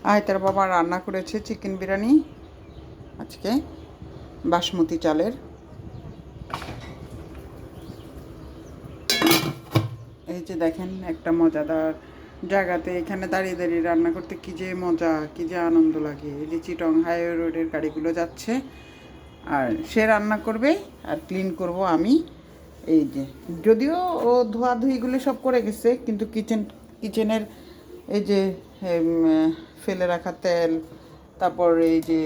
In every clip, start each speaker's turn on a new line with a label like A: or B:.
A: আয়তার বাবা রান্না করেছে চিকেন বিরিয়ানি আজকে বাসমতি চালের। এই যে দেখেন একটা মজাদার জায়গাতে এখানে দাঁড়িয়ে দাঁড়িয়ে রান্না করতে কী যে মজা, কী যে আনন্দ লাগে। এই যে চিটং হাইওয়ে রোডের গাড়িগুলো যাচ্ছে আর সে রান্না করবে আর ক্লিন করব আমি। এই যে যদিও ও ধোয়াধুয়িগুলো সব করে গেছে, কিন্তু কিচেনের এই যে ফেলে রাখা তেল, তারপর এই যে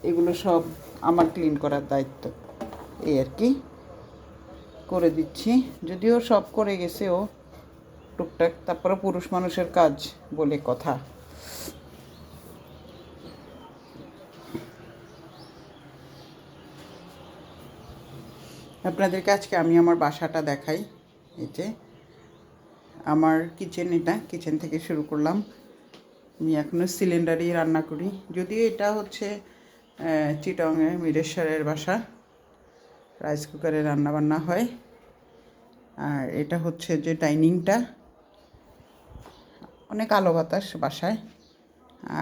A: এগুলো সব আমার ক্লিন করার দায়িত্ব। এই আর কি করে দিচ্ছি, যদিও সব করে গেছে ও টুকটাক। তারপরে পুরুষ মানুষের কাজ বলে কথা। আপনাদেরকে আজকে আমি আমার বাসাটা দেখাই। এই যে আমার কিচেন, এটা কিচেন থেকে শুরু করলাম। আমি এখনও সিলিন্ডারই রান্না করি, যদিও এটা হচ্ছে চিটংয়ে মিরেশ্বরের বাসা, রাইস কুকারে রান্না বান্না হয়। আর এটা হচ্ছে যে ডাইনিংটা, অনেক আলো বাতাস বাসায়।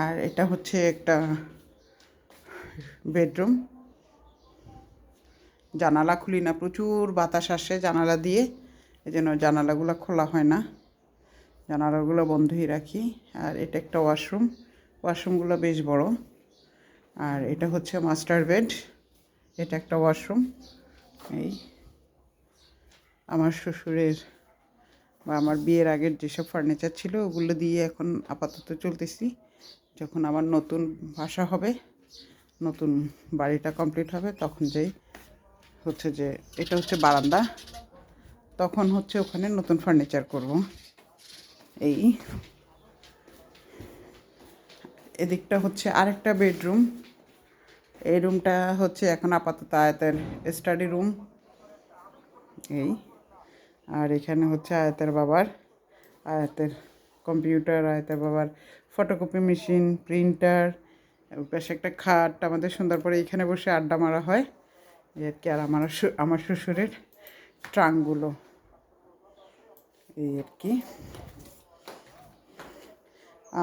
A: আর এটা হচ্ছে একটা বেডরুম, জানালা খুলি না, প্রচুর বাতাস আসে জানালা দিয়ে, এই জন্য জানালাগুলো খোলা হয় না, জানালাগুলো বন্ধই রাখি। আর এটা একটা ওয়াশরুম, ওয়াশরুমগুলো বেশ বড়। আর এটা হচ্ছে মাস্টার বেড, এটা একটা ওয়াশরুম। এই আমার শ্বশুরের বা আমার বিয়ের আগের যেসব ফার্নিচার ছিল ওগুলো দিয়ে এখন আপাতত চলতেছি। যখন আমার নতুন বাসা হবে, নতুন বাড়িটা কমপ্লিট হবে, তখন যেই হচ্ছে যে এটা হচ্ছে বারান্দা, তখন হচ্ছে ওখানে নতুন ফার্নিচার করব। এই এদিকটা হচ্ছে আরেকটা বেডরুম। এই রুমটা হচ্ছে এখন আপাতত আয়াতের স্টাডি রুম। এই আর এখানে হচ্ছে আয়াতের বাবার, আয়াতের কম্পিউটার, আয়াতের বাবার ফটোকপি মেশিন, প্রিন্টার, পাশে একটা খাট। আমাদের সুন্দর করে এখানে বসে আড্ডা মারা হয় এই আর কি। আর আমার শ্বশুরের ট্রাঙ্কগুলো, এই আর কি।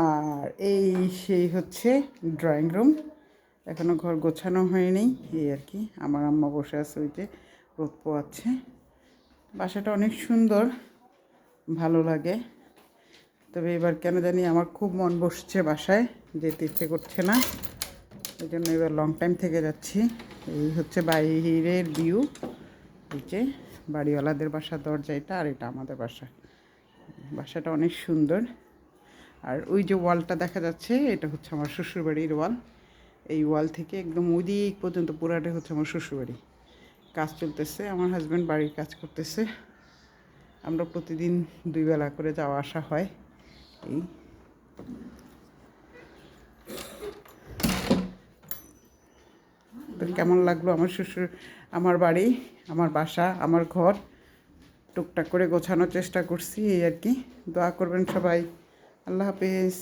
A: আর এই সেই হচ্ছে ড্রয়িং রুম, এখনও ঘর গোছানো হয়নি। এই আর কি, আমার আম্মা বসে আছে ওই যে রোদ পোয়াচ্ছে। বাসাটা অনেক সুন্দর, ভালো লাগে। তবে এবার কেন জানি আমার খুব মন বসছে বাসায়, যেতে ইচ্ছে করছে না, এই জন্য এবার লং টাইম থেকে যাচ্ছি। এই হচ্ছে বাইরের ভিউ, এই যে বাড়িওয়ালাদের বাসার দরজা এটা, আর এটা আমাদের বাসা। বাসাটা অনেক সুন্দর। আর ওই যে ওয়ালটা দেখা যাচ্ছে, এটা হচ্ছে আমার শ্বশুরবাড়ির ওয়াল। এই ওয়াল থেকে একদম ওই দিক পর্যন্ত পুরাটাই হচ্ছে আমার শ্বশুরবাড়ি। কাজ চলতেছে, আমার হাজব্যান্ড বাড়ির কাজ করতেছে। আমরা প্রতিদিন 2 বেলা করে যাওয়া আসা হয়। এই তো কেমন লাগলো আমার আমার বাড়ি, আমার বাসা, আমার ঘর টুকটাক করে গোছানোর চেষ্টা করছি, এই আর কি। দোয়া করবেন সবাই। আল্লাহ হাফেজ।